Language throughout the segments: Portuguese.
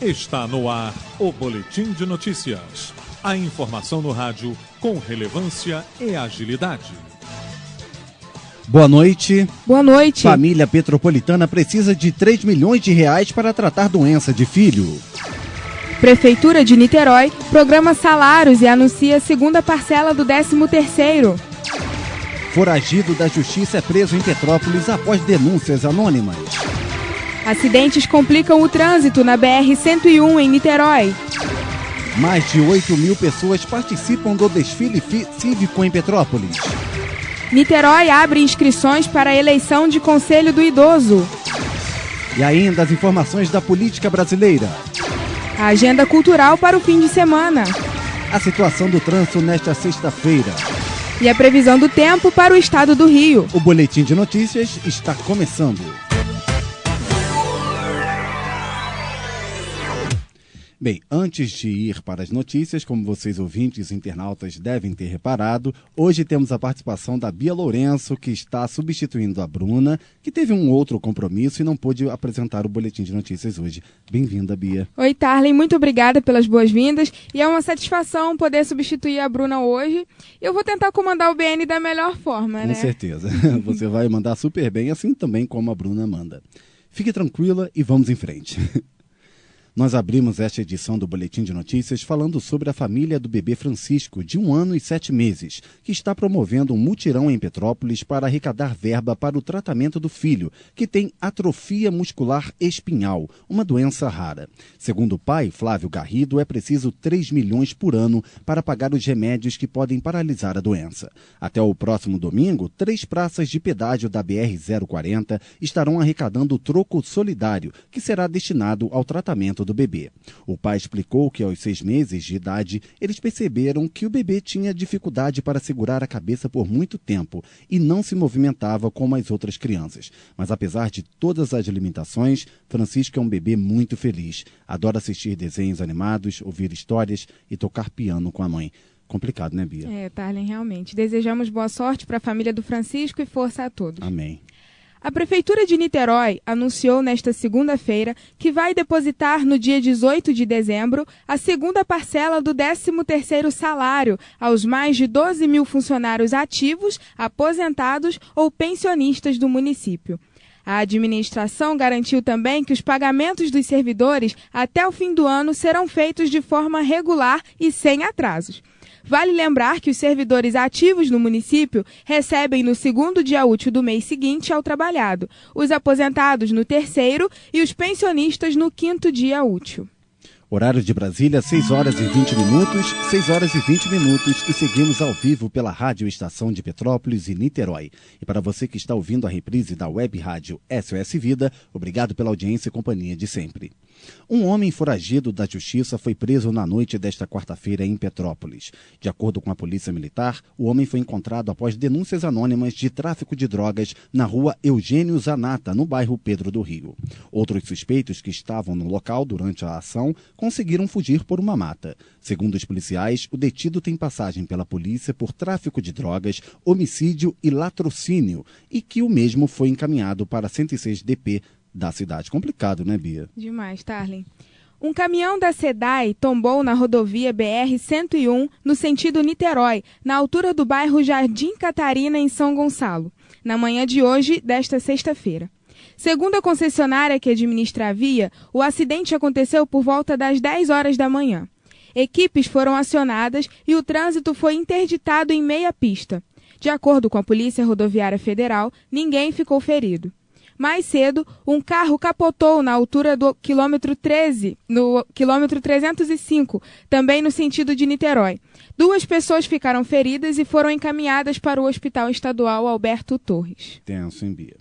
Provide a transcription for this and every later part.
Está no ar o Boletim de Notícias. A informação no rádio com relevância e agilidade. Boa noite. Boa noite. Família Petropolitana precisa de 3 milhões de reais para tratar doença de filho. Prefeitura de Niterói programa salários e anuncia a segunda parcela do 13º. Foragido da justiça é preso em Petrópolis após denúncias anônimas. Acidentes complicam o trânsito na BR-101 em Niterói. Mais de 8 mil pessoas participam do desfile cívico em Petrópolis. Niterói abre inscrições para a eleição de Conselho do Idoso. E ainda as informações da política brasileira. A agenda cultural para o fim de semana. A situação do trânsito nesta sexta-feira. E a previsão do tempo para o estado do Rio. O Boletim de Notícias está começando. Bem, antes de ir para as notícias, como vocês ouvintes e internautas devem ter reparado, hoje temos a participação da Bia Lourenço, que está substituindo a Bruna, que teve um outro compromisso e não pôde apresentar o Boletim de Notícias hoje. Bem-vinda, Bia. Oi, Tarlen, muito obrigada pelas boas-vindas e é uma satisfação poder substituir a Bruna hoje. Eu vou tentar comandar o BN da melhor forma, né? Com certeza. Você vai mandar super bem, assim também como a Bruna manda. Fique tranquila e vamos em frente. Nós abrimos esta edição do Boletim de Notícias falando sobre a família do bebê Francisco, de 1 ano e 7 meses, que está promovendo um mutirão em Petrópolis para arrecadar verba para o tratamento do filho, que tem atrofia muscular espinhal, uma doença rara. Segundo o pai, Flávio Garrido, é preciso 3 milhões por ano para pagar os remédios que podem paralisar a doença. Até o próximo domingo, 3 praças de pedágio da BR-040 estarão arrecadando o troco solidário, que será destinado ao tratamento do bebê. O pai explicou que aos 6 meses de idade, eles perceberam que o bebê tinha dificuldade para segurar a cabeça por muito tempo e não se movimentava como as outras crianças. Mas apesar de todas as limitações, Francisco é um bebê muito feliz. Adora assistir desenhos animados, ouvir histórias e tocar piano com a mãe. Complicado, né, Bia? Tarlen, realmente. Desejamos boa sorte para a família do Francisco e força a todos. Amém. A Prefeitura de Niterói anunciou nesta segunda-feira que vai depositar no dia 18 de dezembro a segunda parcela do 13º salário aos mais de 12 mil funcionários ativos, aposentados ou pensionistas do município. A administração garantiu também que os pagamentos dos servidores até o fim do ano serão feitos de forma regular e sem atrasos. Vale lembrar que os servidores ativos no município recebem no segundo dia útil do mês seguinte ao trabalhado, os aposentados no terceiro e os pensionistas no quinto dia útil. Horário de Brasília, 6 horas e 20 minutos, 6 horas e 20 minutos e seguimos ao vivo pela Rádio Estação de Petrópolis e Niterói. E para você que está ouvindo a reprise da Web Rádio SOS Vida, obrigado pela audiência e companhia de sempre. Um homem foragido da justiça foi preso na noite desta quarta-feira em Petrópolis. De acordo com a Polícia Militar, o homem foi encontrado após denúncias anônimas de tráfico de drogas na rua Eugênio Zanata, no bairro Pedro do Rio. Outros suspeitos que estavam no local durante a ação conseguiram fugir por uma mata. Segundo os policiais, o detido tem passagem pela polícia por tráfico de drogas, homicídio e latrocínio, e que o mesmo foi encaminhado para 106 DP da cidade. Complicado, né, Bia? Demais, Tarlen. Um caminhão da SEDAI tombou na rodovia BR-101 no sentido Niterói, na altura do bairro Jardim Catarina, em São Gonçalo, na manhã de hoje, desta sexta-feira. Segundo a concessionária que administra a via, o acidente aconteceu por volta das 10 horas da manhã. Equipes foram acionadas e o trânsito foi interditado em meia pista. De acordo com a Polícia Rodoviária Federal, ninguém ficou ferido. Mais cedo, um carro capotou na altura do quilômetro 13, no quilômetro 305, também no sentido de Niterói. 2 pessoas ficaram feridas e foram encaminhadas para o Hospital Estadual Alberto Torres. Tenso, hein, Bia?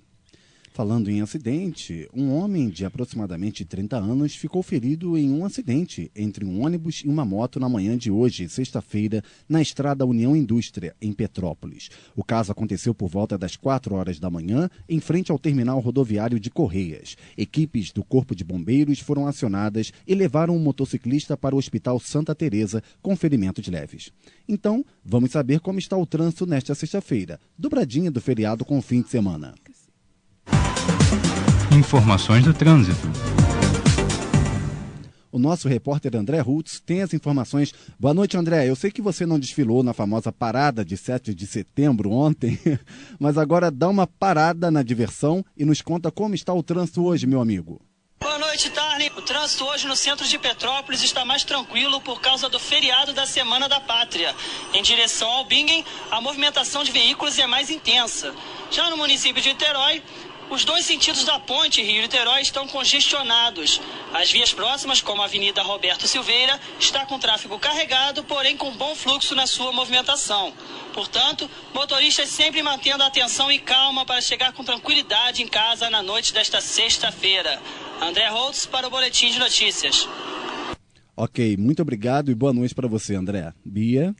Falando em acidente, um homem de aproximadamente 30 anos ficou ferido em um acidente entre um ônibus e uma moto na manhã de hoje, sexta-feira, na estrada União Indústria, em Petrópolis. O caso aconteceu por volta das 4 horas da manhã, em frente ao terminal rodoviário de Correias. Equipes do Corpo de Bombeiros foram acionadas e levaram o motociclista para o Hospital Santa Teresa com ferimentos leves. Então, vamos saber como está o trânsito nesta sexta-feira, dobradinha do feriado com o fim de semana. Informações do trânsito. O nosso repórter André Rutz tem as informações. Boa noite, André. Eu sei que você não desfilou na famosa parada de 7 de setembro ontem, mas agora dá uma parada na diversão e nos conta como está o trânsito hoje, meu amigo. Boa noite, Tarly. O trânsito hoje no centro de Petrópolis está mais tranquilo por causa do feriado da Semana da Pátria. Em direção ao Bingen, a movimentação de veículos é mais intensa. Já no município de Niterói, os dois sentidos da ponte Rio-Niterói estão congestionados. As vias próximas, como a Avenida Roberto Silveira, está com tráfego carregado, porém com bom fluxo na sua movimentação. Portanto, motoristas sempre mantendo a atenção e calma para chegar com tranquilidade em casa na noite desta sexta-feira. André Holtz para o Boletim de Notícias. Ok, muito obrigado e boa noite para você, André. Bia?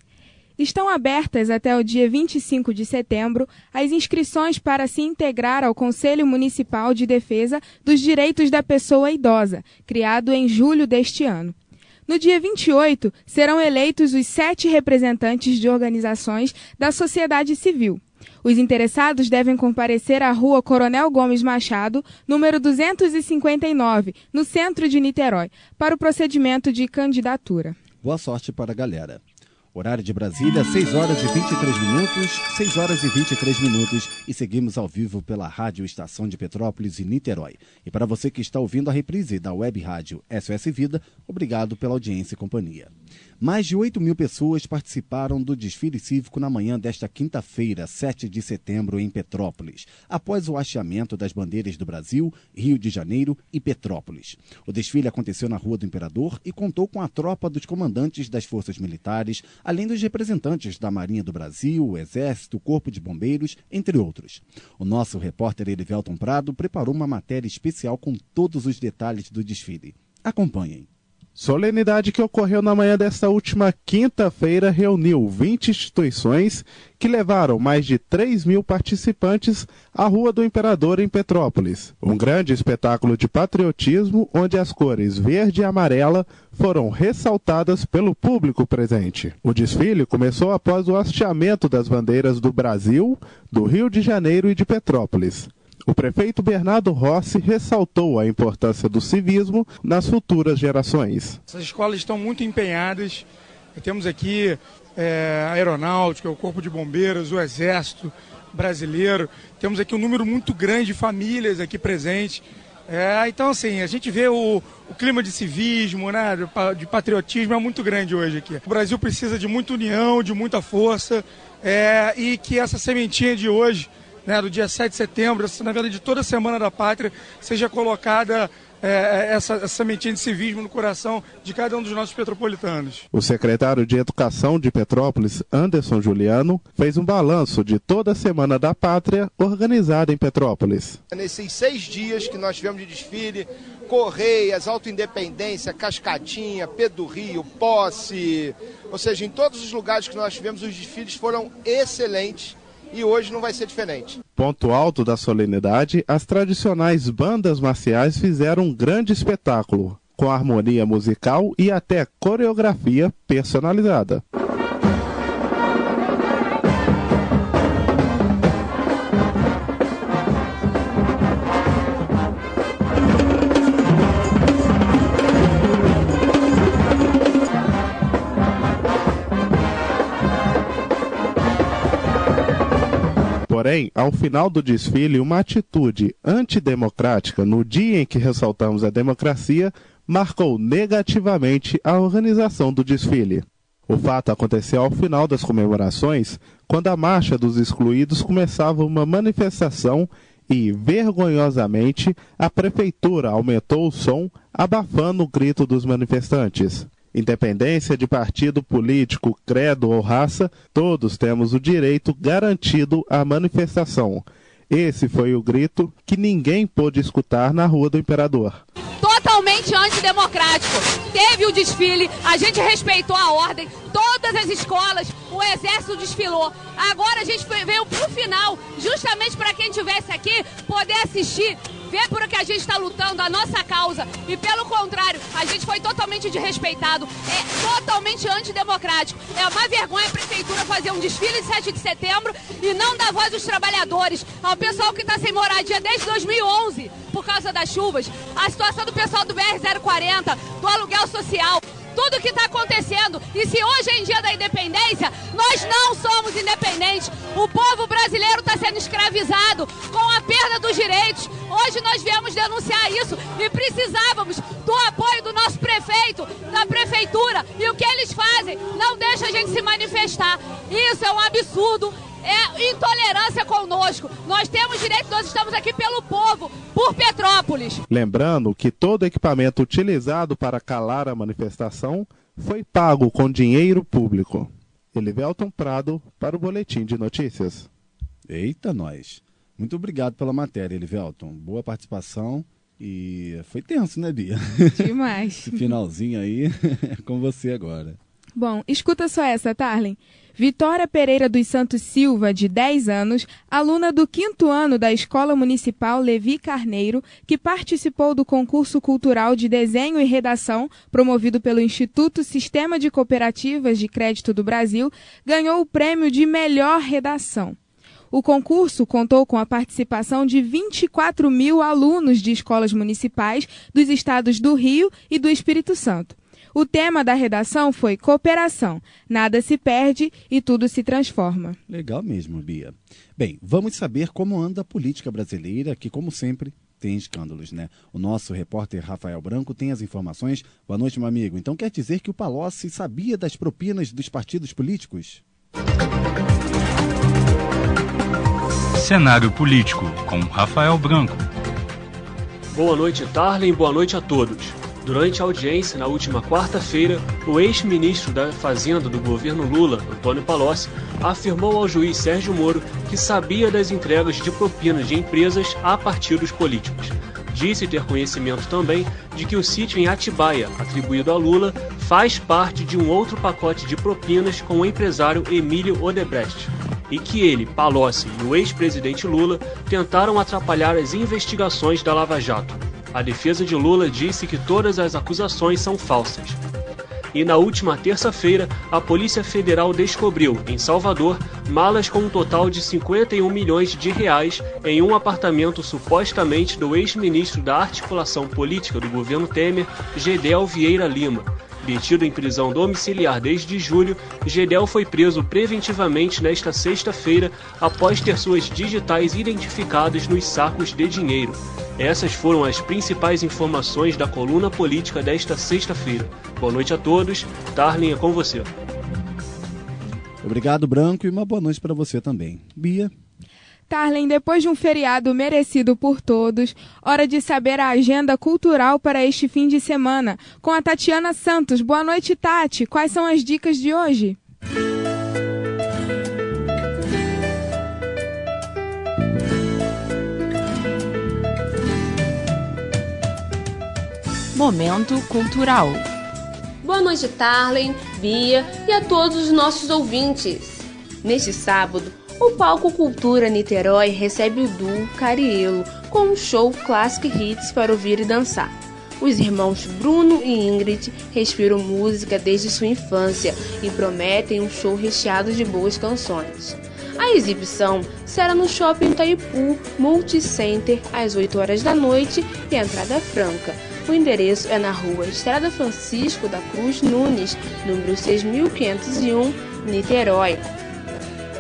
Estão abertas até o dia 25 de setembro as inscrições para se integrar ao Conselho Municipal de Defesa dos Direitos da Pessoa Idosa, criado em julho deste ano. No dia 28, serão eleitos os 7 representantes de organizações da sociedade civil. Os interessados devem comparecer à Rua Coronel Gomes Machado, número 259, no centro de Niterói, para o procedimento de candidatura. Boa sorte para a galera. Horário de Brasília, 6 horas e 23 minutos, 6 horas e 23 minutos e seguimos ao vivo pela Rádio Estação de Petrópolis e Niterói. E para você que está ouvindo a reprise da web rádio SOS Vida, obrigado pela audiência e companhia. Mais de 8 mil pessoas participaram do desfile cívico na manhã desta quinta-feira, 7 de setembro, em Petrópolis, após o hasteamento das bandeiras do Brasil, Rio de Janeiro e Petrópolis. O desfile aconteceu na Rua do Imperador e contou com a tropa dos comandantes das forças militares, além dos representantes da Marinha do Brasil, o Exército, o Corpo de Bombeiros, entre outros. O nosso repórter Erivelton Prado preparou uma matéria especial com todos os detalhes do desfile. Acompanhem. Solenidade que ocorreu na manhã desta última quinta-feira reuniu 20 instituições que levaram mais de 3 mil participantes à Rua do Imperador em Petrópolis. Um grande espetáculo de patriotismo onde as cores verde e amarela foram ressaltadas pelo público presente. O desfile começou após o hasteamento das bandeiras do Brasil, do Rio de Janeiro e de Petrópolis. O prefeito Bernardo Rossi ressaltou a importância do civismo nas futuras gerações. Essas escolas estão muito empenhadas. Temos aqui a Aeronáutica, o Corpo de Bombeiros, o Exército Brasileiro. Temos aqui um número muito grande de famílias aqui presentes. Então, assim, a gente vê o clima de civismo, né, de patriotismo é muito grande hoje aqui. O Brasil precisa de muita união, de muita força, e que essa sementinha de hoje, né, do dia 7 de setembro, na verdade de toda a Semana da Pátria, seja colocada essa sementinha de civismo no coração de cada um dos nossos petropolitanos. O secretário de Educação de Petrópolis, Anderson Juliano, fez um balanço de toda a Semana da Pátria organizada em Petrópolis. Nesses 6 dias que nós tivemos de desfile, Correias, Alto Independência, Cascadinha, Pedro do Rio, Posse, ou seja, em todos os lugares que nós tivemos, os desfiles foram excelentes. E hoje não vai ser diferente. Ponto alto da solenidade, as tradicionais bandas marciais fizeram um grande espetáculo, com harmonia musical e até coreografia personalizada. Porém, ao final do desfile, uma atitude antidemocrática no dia em que ressaltamos a democracia marcou negativamente a organização do desfile. O fato aconteceu ao final das comemorações, quando a Marcha dos Excluídos começava uma manifestação e, vergonhosamente, a prefeitura aumentou o som, abafando o grito dos manifestantes. Independência de partido político, credo ou raça, todos temos o direito garantido à manifestação. Esse foi o grito que ninguém pôde escutar na Rua do Imperador. Totalmente antidemocrático. Teve o desfile, a gente respeitou a ordem, todas as escolas, o Exército desfilou. Agora a gente veio pro final, justamente para quem estivesse aqui poder assistir ver por que a gente está lutando, a nossa causa, e pelo contrário, a gente foi totalmente desrespeitado, é totalmente antidemocrático. É uma vergonha a prefeitura fazer um desfile de 7 de setembro e não dar voz aos trabalhadores, ao pessoal que está sem moradia desde 2011 por causa das chuvas, a situação do pessoal do BR-040, do aluguel social, tudo que está acontecendo. E se hoje é em dia da independência, nós não somos independentes. O povo brasileiro está sendo escravizado com a perda dos direitos. Hoje nós viemos denunciar isso e precisávamos do apoio do nosso prefeito, da prefeitura. E o que eles fazem? Não deixa a gente se manifestar. Isso é um absurdo. É intolerância conosco. Nós temos direito, nós estamos aqui pelo povo, por Petrópolis. Lembrando que todo equipamento utilizado para calar a manifestação foi pago com dinheiro público. Elivelton Prado para o Boletim de Notícias. Eita, nós. Muito obrigado pela matéria, Elivelton. Boa participação e foi tenso, né, Bia? Demais. Esse finalzinho aí é com você agora. Bom, escuta só essa, Tarlen. Vitória Pereira dos Santos Silva, de 10 anos, aluna do 5º ano da Escola Municipal Levi Carneiro, que participou do concurso cultural de desenho e redação promovido pelo Instituto Sistema de Cooperativas de Crédito do Brasil, ganhou o prêmio de melhor redação. O concurso contou com a participação de 24 mil alunos de escolas municipais dos estados do Rio e do Espírito Santo. O tema da redação foi cooperação. Nada se perde e tudo se transforma. Legal mesmo, Bia. Bem, vamos saber como anda a política brasileira, que, como sempre, tem escândalos, né? O nosso repórter Rafael Branco tem as informações. Boa noite, meu amigo. Então quer dizer que o Palocci sabia das propinas dos partidos políticos? Cenário político, com Rafael Branco. Boa noite, Tarlen. Boa noite a todos. Durante a audiência, na última quarta-feira, o ex-ministro da Fazenda do governo Lula, Antônio Palocci, afirmou ao juiz Sérgio Moro que sabia das entregas de propinas de empresas a partidos políticos. Disse ter conhecimento também de que o sítio em Atibaia, atribuído a Lula, faz parte de um outro pacote de propinas com o empresário Emílio Odebrecht, e que ele, Palocci e o ex-presidente Lula tentaram atrapalhar as investigações da Lava Jato. A defesa de Lula disse que todas as acusações são falsas. E na última terça-feira, a Polícia Federal descobriu, em Salvador, malas com um total de 51 milhões de reais em um apartamento supostamente do ex-ministro da Articulação Política do governo Temer, Gedel Vieira Lima. Detido em prisão domiciliar desde julho, Gedel foi preso preventivamente nesta sexta-feira após ter suas digitais identificadas nos sacos de dinheiro. Essas foram as principais informações da coluna política desta sexta-feira. Boa noite a todos. Tarlen, é com você. Obrigado, Branco, e uma boa noite para você também. Bia? Tarlen, depois de um feriado merecido por todos, hora de saber a agenda cultural para este fim de semana. Com a Tatiana Santos. Boa noite, Tati. Quais são as dicas de hoje? Momento Cultural. Boa noite, Tarlen, Bia e a todos os nossos ouvintes. Neste sábado, o Palco Cultura Niterói recebe o duo Carielo com um show Classic Hits para ouvir e dançar. Os irmãos Bruno e Ingrid respiram música desde sua infância e prometem um show recheado de boas canções. A exibição será no Shopping Itaipu Multicenter às 8 horas da noite e a entrada franca. O endereço é na rua Estrada Francisco da Cruz Nunes, número 6501, Niterói.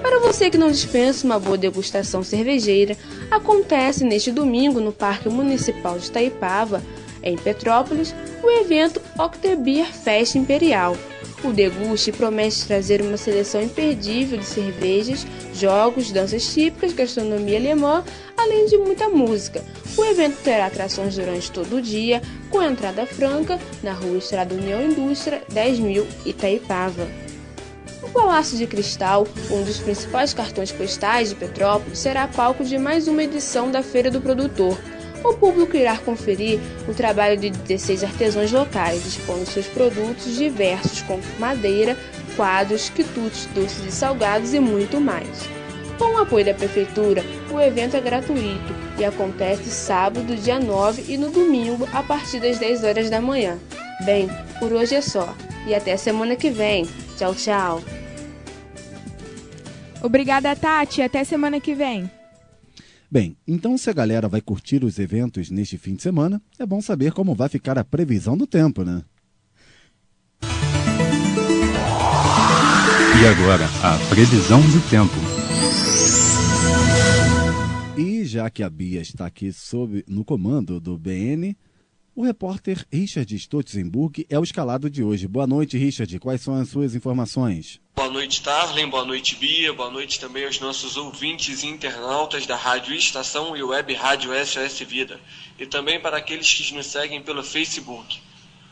Para você que não dispensa uma boa degustação cervejeira, acontece neste domingo no Parque Municipal de Itaipava, em Petrópolis, o evento Oktober Fest Imperial. O deguste promete trazer uma seleção imperdível de cervejas, jogos, danças típicas, gastronomia alemã, além de muita música. O evento terá atrações durante todo o dia, com entrada franca na rua Estrada União Indústria 10.000, Itaipava. O Palácio de Cristal, um dos principais cartões postais de Petrópolis, será palco de mais uma edição da Feira do Produtor. O público irá conferir o trabalho de 16 artesãos locais, expondo seus produtos diversos como madeira, quadros, quitutes, doces e salgados e muito mais. Com o apoio da Prefeitura, o evento é gratuito. e acontece sábado, dia 9 e no domingo, a partir das 10 horas da manhã. Bem, por hoje é só. E até semana que vem. Tchau, tchau. Obrigada, Tati. Até semana que vem. Bem, então se a galera vai curtir os eventos neste fim de semana, é bom saber como vai ficar a previsão do tempo, né? E agora, a previsão do tempo. E já que a Bia está aqui no comando do BN, o repórter Richard Stotzenburg é o escalado de hoje. Boa noite, Richard. Quais são as suas informações? Boa noite, Tarlen. Boa noite, Bia. Boa noite também aos nossos ouvintes e internautas da Rádio Estação e Web Rádio SOS Vida. E também para aqueles que nos seguem pelo Facebook.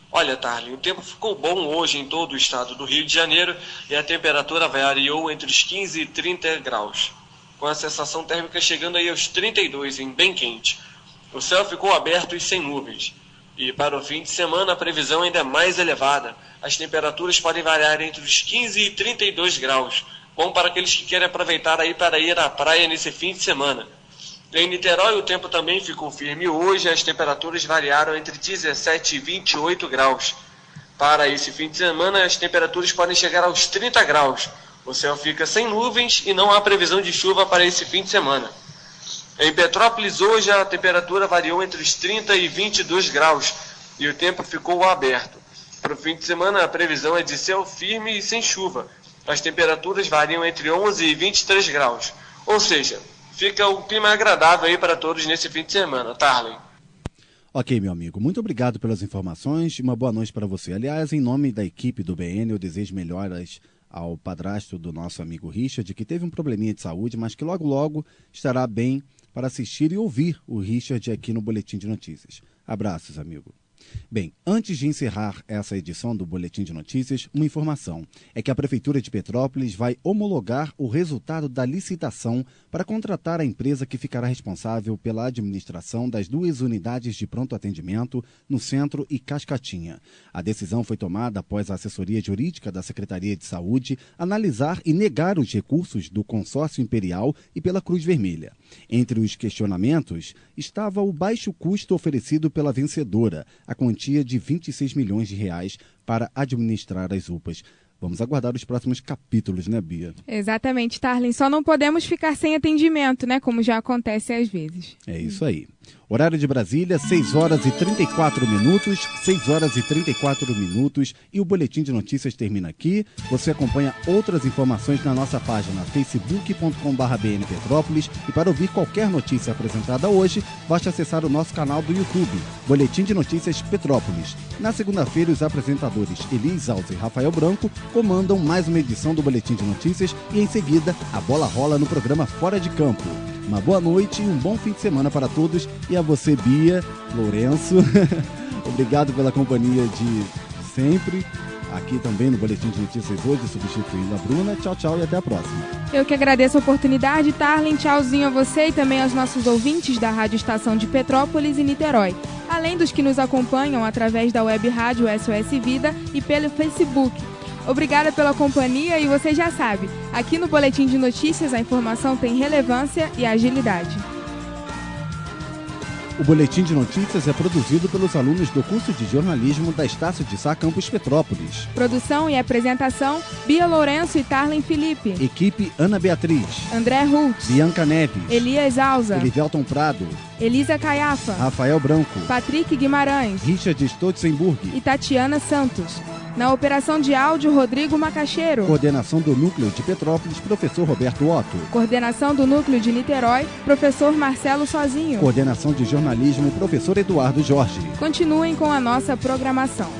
Olha, Tarlen, o tempo ficou bom hoje em todo o estado do Rio de Janeiro e a temperatura variou entre os 15 e 30 graus, com a sensação térmica chegando aí aos 32, em bem quente. O céu ficou aberto e sem nuvens. E para o fim de semana a previsão ainda é mais elevada. As temperaturas podem variar entre os 15 e 32 graus. Bom para aqueles que querem aproveitar aí para ir à praia nesse fim de semana. Em Niterói o tempo também ficou firme hoje. As temperaturas variaram entre 17 e 28 graus. Para esse fim de semana as temperaturas podem chegar aos 30 graus. O céu fica sem nuvens e não há previsão de chuva para esse fim de semana. Em Petrópolis, hoje a temperatura variou entre os 30 e 22 graus e o tempo ficou aberto. Para o fim de semana, a previsão é de céu firme e sem chuva. As temperaturas variam entre 11 e 23 graus. Ou seja, fica um clima agradável aí para todos nesse fim de semana. Tarlen. Ok, meu amigo. Muito obrigado pelas informações e uma boa noite para você. Aliás, em nome da equipe do BN, eu desejo melhoras ao padrasto do nosso amigo Richard, que teve um probleminha de saúde, mas que logo, logo estará bem para assistir e ouvir o Richard aqui no Boletim de Notícias. Abraços, amigo. Bem, antes de encerrar essa edição do Boletim de Notícias, uma informação é que a Prefeitura de Petrópolis vai homologar o resultado da licitação para contratar a empresa que ficará responsável pela administração das 2 unidades de pronto atendimento no Centro e Cascatinha. A decisão foi tomada após a assessoria jurídica da Secretaria de Saúde analisar e negar os recursos do Consórcio Imperial e pela Cruz Vermelha. Entre os questionamentos estava o baixo custo oferecido pela vencedora, a quantia de R$26 milhões para administrar as UPAs. Vamos aguardar os próximos capítulos, né, Bia? Exatamente, Tarlen. Só não podemos ficar sem atendimento, né? Como já acontece às vezes. É isso aí. Horário de Brasília, 6 horas e 34 minutos, 6 horas e 34 minutos, e o Boletim de Notícias termina aqui. Você acompanha outras informações na nossa página facebook.com/bnpetrópolis, e para ouvir qualquer notícia apresentada hoje, basta acessar o nosso canal do YouTube, Boletim de Notícias Petrópolis. Na segunda-feira, os apresentadores Elis Alves e Rafael Branco comandam mais uma edição do Boletim de Notícias e, em seguida, a bola rola no programa Fora de Campo. Uma boa noite e um bom fim de semana para todos. E a você, Bia, Lourenço, obrigado pela companhia de sempre, aqui também no Boletim de Notícias hoje, substituindo a Bruna. Tchau, tchau e até a próxima. Eu que agradeço a oportunidade, Tarlen. Tchauzinho a você e também aos nossos ouvintes da Rádio Estação de Petrópolis e Niterói, além dos que nos acompanham através da web rádio SOS Vida e pelo Facebook. Obrigada pela companhia e você já sabe, aqui no Boletim de Notícias a informação tem relevância e agilidade. O Boletim de Notícias é produzido pelos alunos do curso de jornalismo da Estácio de Sá, Campus Petrópolis. Produção e apresentação, Bia Lourenço e Tarlen Felipe. Equipe Ana Beatriz, André Hultz, Bianca Neves, Elias Alza, Elivelton Prado, Elisa Caiafa, Rafael Branco, Patrick Guimarães, Richard Stotzenburg e Tatiana Santos. Na operação de áudio, Rodrigo Macaxeiro. Coordenação do Núcleo de Petrópolis, professor Roberto Otto. Coordenação do Núcleo de Niterói, professor Marcelo Sozinho. Coordenação de jornalismo, professor Eduardo Jorge. Continuem com a nossa programação.